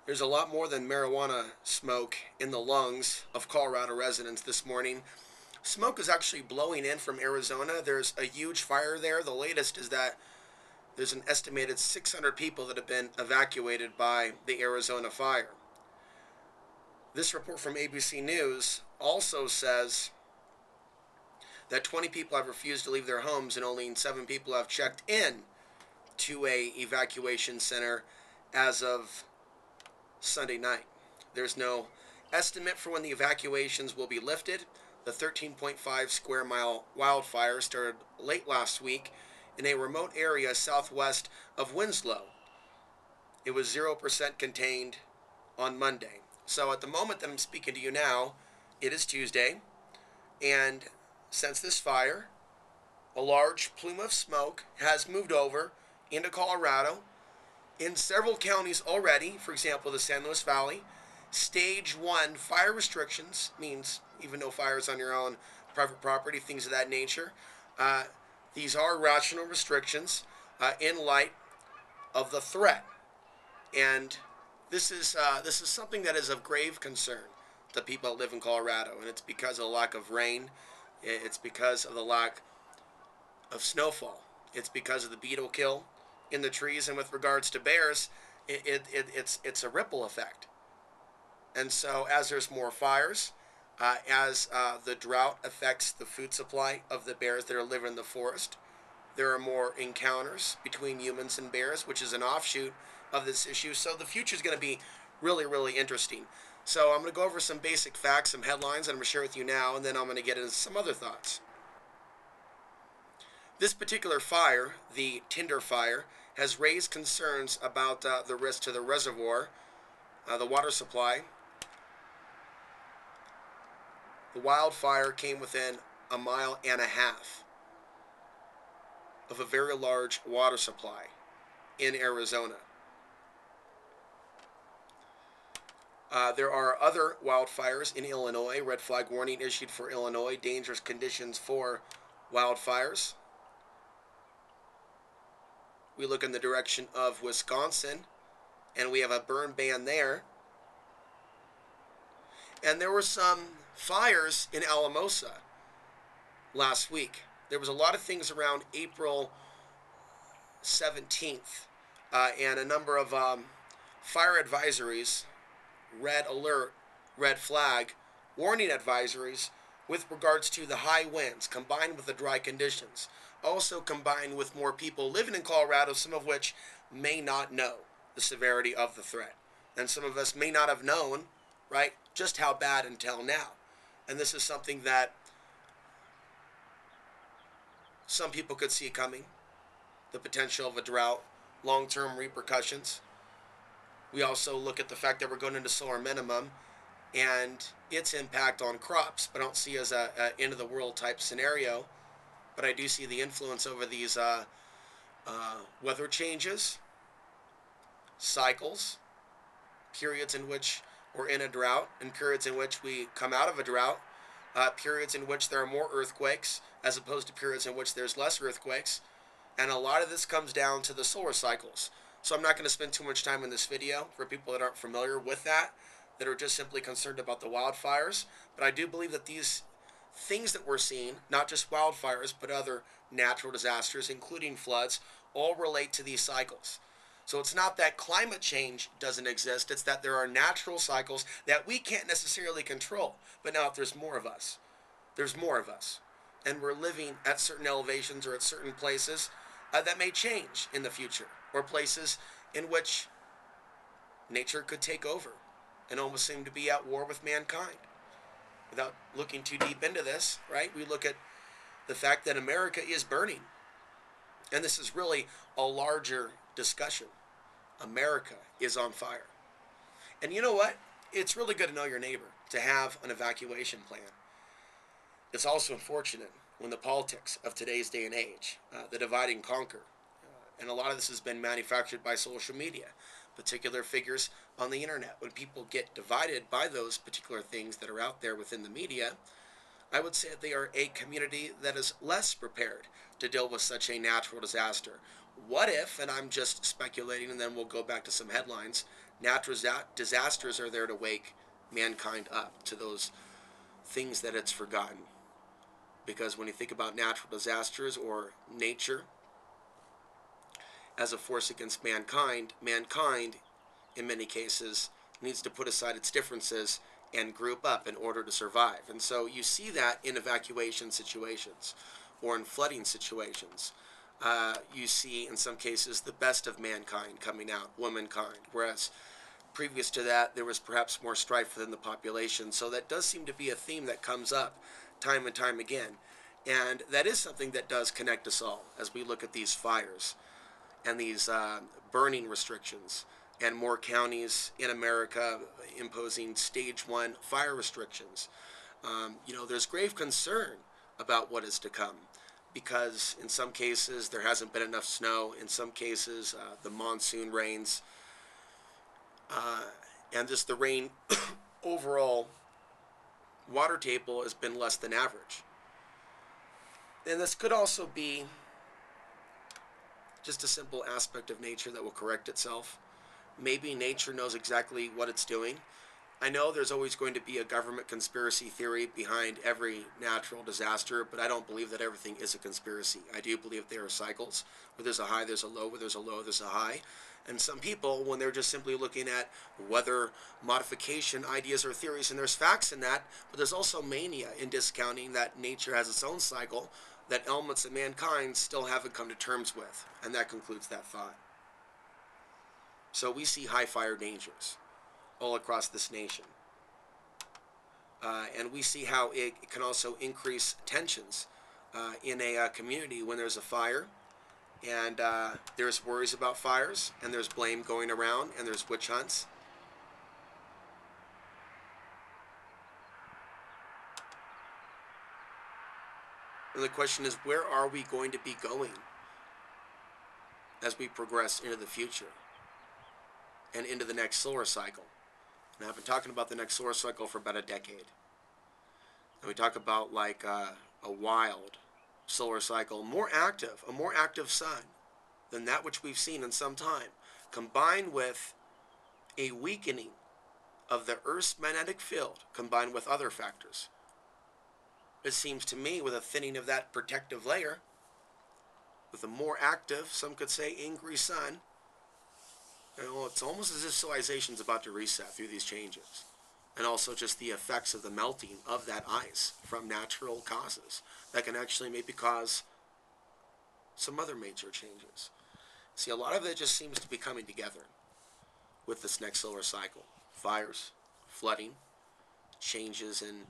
There's a lot more than marijuana smoke in the lungs of Colorado residents this morning. Smoke is actually blowing in from Arizona. There's a huge fire there. The latest is that there's an estimated 600 people that have been evacuated by the Arizona fire. This report from ABC News also says that 20 people have refused to leave their homes and only 7 people have checked in to a evacuation center as of Sunday night. There's no estimate for when the evacuations will be lifted. The 13.5 square mile wildfire started late last week in a remote area southwest of Winslow. It was 0% contained on Monday. So at the moment that I'm speaking to you now, it is Tuesday, and since this fire, a large plume of smoke has moved over into Colorado in several counties already. For example, the San Luis Valley. Stage 1 fire restrictions means even no fires on your own private property, things of that nature. These are rational restrictions in light of the threat. And this is something that is of grave concern to people that live in Colorado, and it's because of the lack of rain. It's because of the lack of snowfall. It's because of the beetle kill in the trees, and with regards to bears, it's a ripple effect. And so as there's more fires, as the drought affects the food supply of the bears that are living in the forest, there are more encounters between humans and bears, which is an offshoot of this issue. So the future is going to be really, really interesting. So I'm going to go over some basic facts, some headlines that I'm going to share with you now, and then I'm going to get into some other thoughts. This particular fire, the Tinder fire, has raised concerns about the risk to the reservoir, the water supply. The wildfire came within a mile and a half of a very large water supply in Arizona. There are other wildfires in Illinois. Red flag warning issued for Illinois. Dangerous conditions for wildfires. We look in the direction of Wisconsin, and we have a burn ban there. And there were some fires in Alamosa last week. There was a lot of things around April 17th, and a number of fire advisories, red alert, red flag, warning advisories with regards to the high winds combined with the dry conditions. Also combined with more people living in Colorado, some of which may not know the severity of the threat. And some of us may not have known, right, just how bad until now. And this is something that some people could see coming, the potential of a drought, long-term repercussions. We also look at the fact that we're going into solar minimum and its impact on crops, but I don't see as a end-of-the-world type scenario. But I do see the influence over these weather changes, cycles, periods in which we're in a drought, and periods in which we come out of a drought, periods in which there are more earthquakes, as opposed to periods in which there's less earthquakes. And a lot of this comes down to the solar cycles. So I'm not going to spend too much time in this video for people that aren't familiar with that are just simply concerned about the wildfires. But I do believe that these things that we're seeing, not just wildfires, but other natural disasters, including floods, all relate to these cycles. So it's not that climate change doesn't exist, it's that there are natural cycles that we can't necessarily control. But now if there's more of us, there's more of us. And we're living at certain elevations or at certain places that may change in the future, or places in which nature could take over and almost seem to be at war with mankind. Without looking too deep into this, right, we look at the fact that America is burning. And this is really a larger discussion. America is on fire. And you know what? It's really good to know your neighbor, to have an evacuation plan. It's also unfortunate when the politics of today's day and age, the divide and conquer, and a lot of this has been manufactured by social media, particular figures on the internet. When people get divided by those particular things that are out there within the media, I would say that they are a community that is less prepared to deal with such a natural disaster, what if, and I'm just speculating, and then we'll go back to some headlines, natural disasters are there to wake mankind up to those things that it's forgotten. Because when you think about natural disasters or nature as a force against mankind, mankind, in many cases, needs to put aside its differences and group up in order to survive. And so you see that in evacuation situations or in flooding situations. You see, in some cases, the best of mankind coming out, womankind, whereas previous to that, there was perhaps more strife within the population. So that does seem to be a theme that comes up time and time again. And that is something that does connect us all as we look at these fires and these burning restrictions, and more counties in America imposing stage 1 fire restrictions. There's grave concern about what is to come, because in some cases there hasn't been enough snow. In some cases, the monsoon rains and just the rain overall water table has been less than average. And this could also be just a simple aspect of nature that will correct itself. Maybe nature knows exactly what it's doing. I know there's always going to be a government conspiracy theory behind every natural disaster, but I don't believe that everything is a conspiracy. I do believe there are cycles. Where there's a high, there's a low. Where there's a low, there's a high. And some people, when they're just simply looking at weather modification ideas or theories, and there's facts in that, but there's also mania in discounting that nature has its own cycle that elements of mankind still haven't come to terms with. And that concludes that thought. So we see high fire dangers all across this nation. And we see how it can also increase tensions in a community when there's a fire, and there's worries about fires, and there's blame going around, and there's witch hunts. And the question is, where are we going to be going as we progress into the future and into the next solar cycle? And I've been talking about the next solar cycle for about a decade. And we talk about like a wild solar cycle, a more active sun than that which we've seen in some time, combined with a weakening of the Earth's magnetic field, combined with other factors. It seems to me, with a thinning of that protective layer, with a more active, some could say angry sun, it's almost as if civilization's about to reset through these changes. And also just the effects of the melting of that ice from natural causes that can actually maybe cause some other major changes. See, a lot of it just seems to be coming together with this next solar cycle. Fires, flooding, changes in,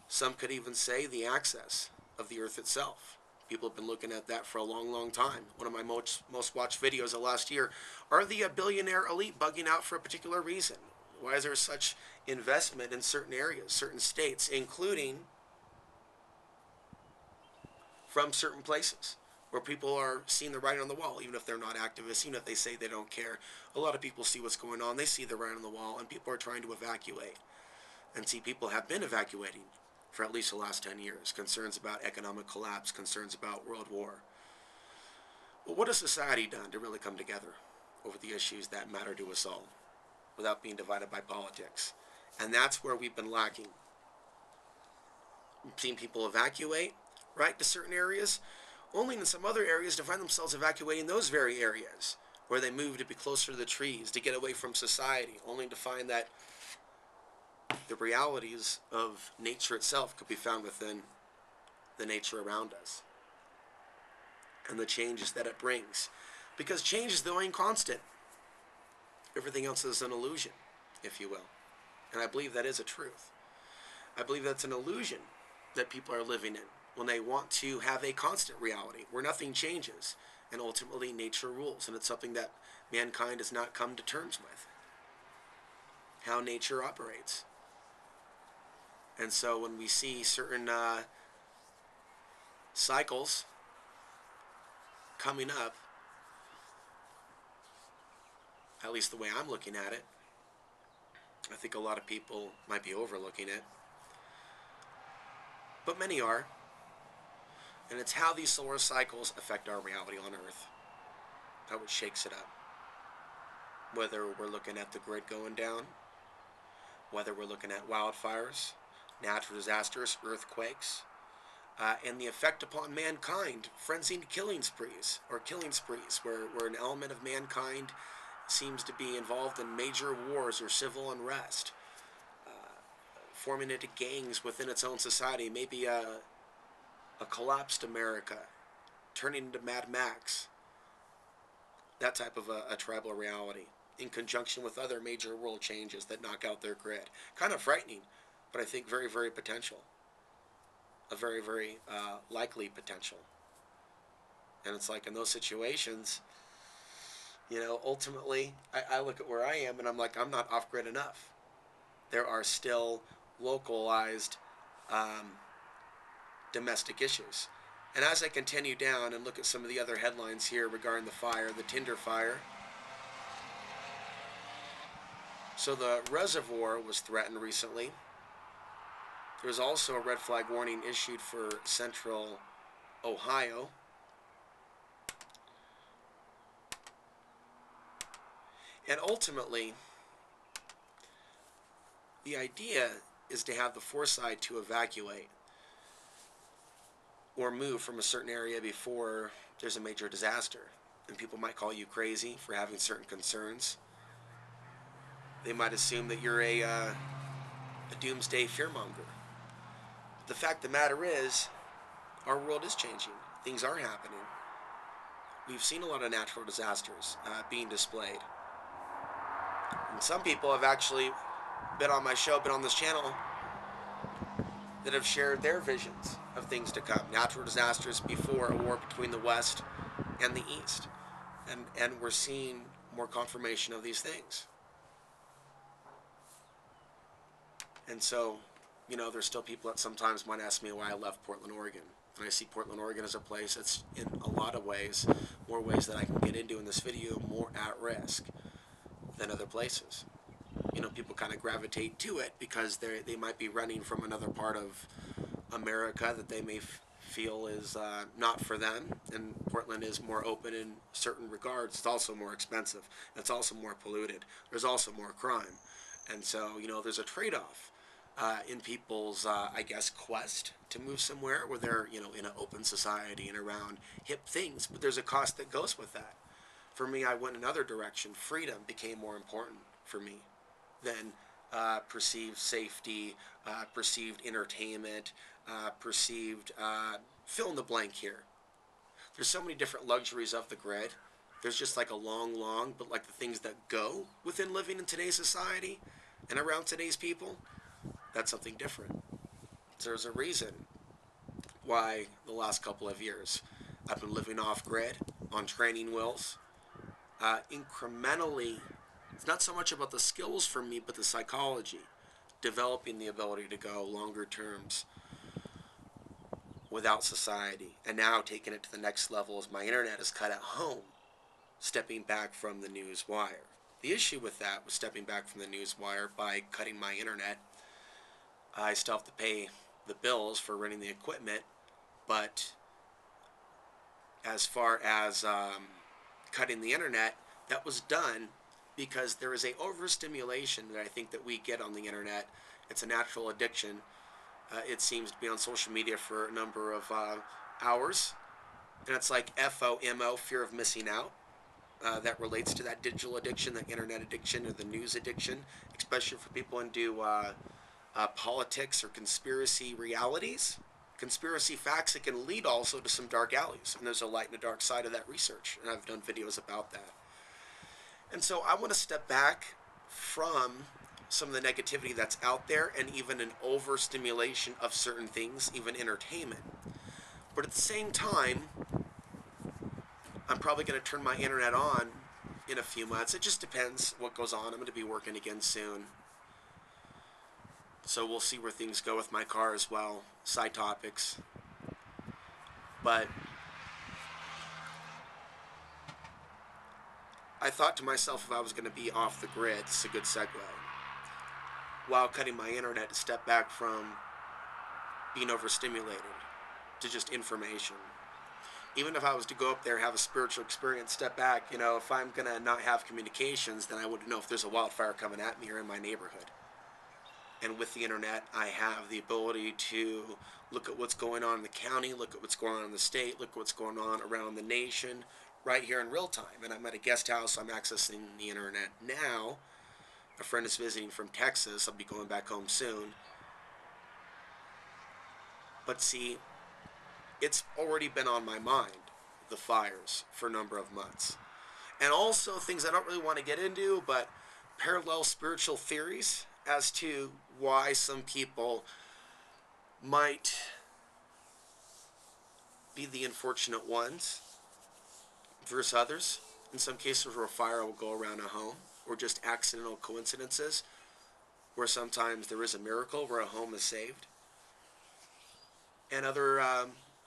some could even say, the axis of the Earth itself. People have been looking at that for a long, long time. One of my most watched videos of last year, are the billionaire elite bugging out for a particular reason? Why is there such investment in certain areas, certain states, including from certain places where people are seeing the writing on the wall, even if they're not activists, even if they say they don't care? A lot of people see what's going on. They see the writing on the wall, and people are trying to evacuate. And see, people have been evacuating for at least the last 10 years. Concerns about economic collapse, concerns about world war. Well, what has society done to really come together over the issues that matter to us all without being divided by politics? And that's where we've been lacking. We've seen people evacuate, right, to certain areas, only in some other areas to find themselves evacuating those very areas where they move to be closer to the trees, to get away from society, only to find that the realities of nature itself could be found within the nature around us and the changes that it brings. Because change is the only constant. Everything else is an illusion, if you will. And I believe that is a truth. I believe that's an illusion that people are living in when they want to have a constant reality where nothing changes and ultimately nature rules. And it's something that mankind has not come to terms with, how nature operates. And so when we see certain cycles coming up, at least the way I'm looking at it, I think a lot of people might be overlooking it, but many are. And it's how these solar cycles affect our reality on Earth. how it shakes it up. Whether we're looking at the grid going down, whether we're looking at wildfires, natural disasters, earthquakes, and the effect upon mankind, frenzied killing sprees, where an element of mankind seems to be involved in major wars or civil unrest, forming into gangs within its own society, maybe a collapsed America, turning into Mad Max, that type of a tribal reality, in conjunction with other major world changes that knock out their grid. Kind of frightening, but I think very, very potential. A very, very likely potential. And it's like in those situations, ultimately, I look at where I am and I'm like, I'm not off-grid enough. There are still localized domestic issues. And as I continue down and look at some of the other headlines here regarding the fire, the Tinder fire. So the reservoir was threatened recently. There was also a red flag warning issued for central Ohio. And ultimately, the idea is to have the foresight to evacuate or move from a certain area before there's a major disaster. And people might call you crazy for having certain concerns. They might assume that you're a doomsday fearmonger. But the fact of the matter is, our world is changing. Things are happening. We've seen a lot of natural disasters being displayed. And some people have actually been on my show, been on this channel, that have shared their visions of things to come. Natural disasters before a war between the West and the East. And we're seeing more confirmation of these things. And so, there's still people that sometimes might ask me why I left Portland, Oregon. And I see Portland, Oregon as a place that's, in a lot of ways, more ways that I can get into in this video, more at risk than other places. People kind of gravitate to it because they might be running from another part of America that they may feel is not for them. And Portland is more open in certain regards. It's also more expensive. It's also more polluted. There's also more crime. And so, there's a trade-off in people's, quest to move somewhere where they're, in an open society and around hip things. But there's a cost that goes with that. For me, I went another direction. Freedom became more important for me than perceived safety, perceived entertainment, perceived fill in the blank here. There's so many different luxuries of the grid. There's just like a long, but like the things that go within living in today's society and around today's people, that's something different. There's a reason why the last couple of years I've been living off grid on training wheels, incrementally. It's not so much about the skills for me, but the psychology, developing the ability to go longer terms without society, and now taking it to the next level as my internet is cut at home, stepping back from the news wire. The issue with that was stepping back from the news wire by cutting my internet. I still have to pay the bills for running the equipment, but as far as cutting the internet, that was done because there is a overstimulation that I think that we get on the internet. It's a natural addiction. It seems to be on social media for a number of hours. And it's like FOMO, fear of missing out. That relates to that digital addiction, the internet addiction, or the news addiction, especially for people into politics or conspiracy realities. Conspiracy facts, it can lead also to some dark alleys. And there's a light and a dark side of that research. And I've done videos about that. And so I want to step back from some of the negativity that's out there and even an overstimulation of certain things, even entertainment. But at the same time, I'm probably going to turn my internet on in a few months. It just depends what goes on. I'm going to be working again soon. So we'll see where things go with my car as well. Side topics. But I thought to myself, if I was going to be off the grid, it's a good segue, while cutting my internet, to step back from being overstimulated to just information. even if I was to go up there, have a spiritual experience, step back, you know, if I'm gonna not have communications, then I wouldn't know if there's a wildfire coming at me or in my neighborhood. And with the internet, I have the ability to look at what's going on in the county, look at what's going on in the state, look at what's going on around the nation right here in real time. And I'm at a guest house, I'm accessing the internet now. A friend is visiting from Texas, I'll be going back home soon. But see, it's already been on my mind, the fires, for a number of months. And also things I don't really want to get into, but parallel spiritual theories as to why some people might be the unfortunate ones versus others. In some cases where a fire will go around a home, or just accidental coincidences, where sometimes there is a miracle where a home is saved. And other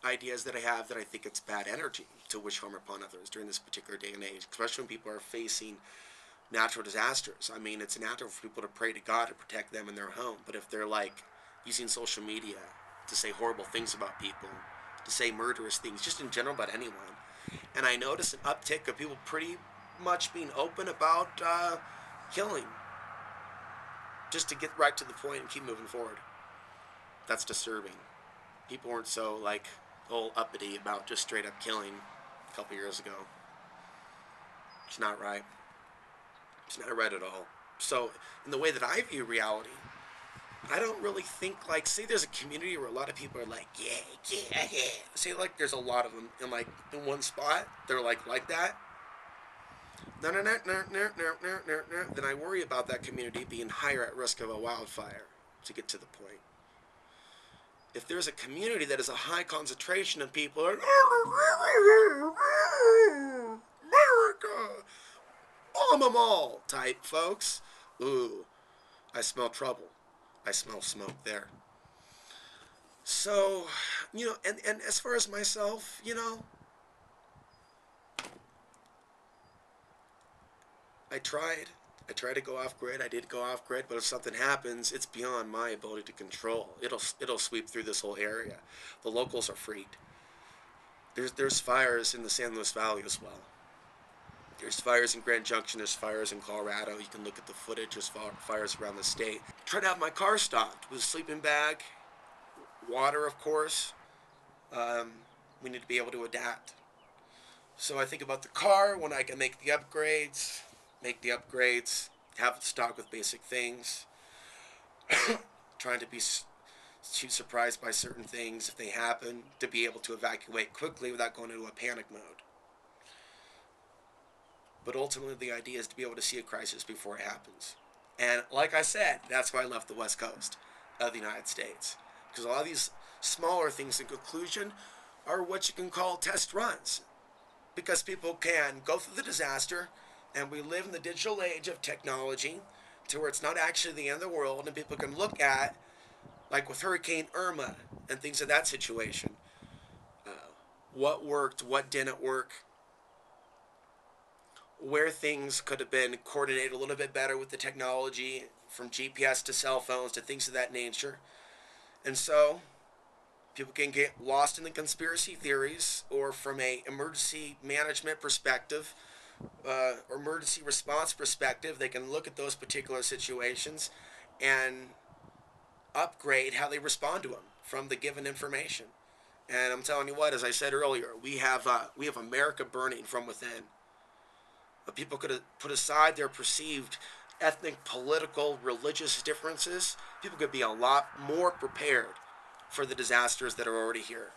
ideas that I have that I think it's bad energy to wish harm upon others during this particular day and age, especially when people are facing natural disasters. I mean, it's natural for people to pray to God to protect them in their home, but if they're like using social media to say horrible things about people, to say murderous things, just in general about anyone, and I notice an uptick of people pretty much being open about killing, just to get right to the point and keep moving forward. That's disturbing. People weren't so like all uppity about just straight up killing a couple years ago. It's not right. It's not right at all. So, in the way that I view reality, I don't really think like, say there's a community where a lot of people are like, yeah, yeah, yeah. Say like there's a lot of them in one spot, they're like that. No, no, no, no, no, no, no, no, no. Then I worry about that community being higher at risk of a wildfire, to get to the point. If there's a community that is a high concentration of people like, America, bomb them all type folks, ooh, I smell trouble. I smell smoke there. So, you know, and as far as myself, you know, I tried. I tried to go off grid. I did go off grid, but if something happens, it's beyond my ability to control. It'll sweep through this whole area. The locals are freaked. There's fires in the San Luis Valley as well. There's fires in Grand Junction. There's fires in Colorado. You can look at the footage. There's fires around the state. Tried to have my car stocked with a sleeping bag, water, of course. We need to be able to adapt. So I think about the car when I can make the upgrades, have it stocked with basic things, trying to be too surprised by certain things if they happen, to be able to evacuate quickly without going into a panic mode. But ultimately the idea is to be able to see a crisis before it happens. And like I said, that's why I left the West Coast of the United States. Because a lot of these smaller things in conclusion are what you can call test runs. Because people can go through the disaster, and we live in the digital age of technology to where it's not actually the end of the world, and people can look at, like with Hurricane Irma and things of that situation, what worked, what didn't work, where things could have been coordinated a little bit better with the technology, from GPS to cell phones to things of that nature. And so people can get lost in the conspiracy theories, or from a emergency management perspective, or emergency response perspective, they can look at those particular situations and upgrade how they respond to them from the given information. And I'm telling you what, as I said earlier, we have America burning from within. But people could put aside their perceived ethnic, political, religious differences. People could be a lot more prepared for the disasters that are already here.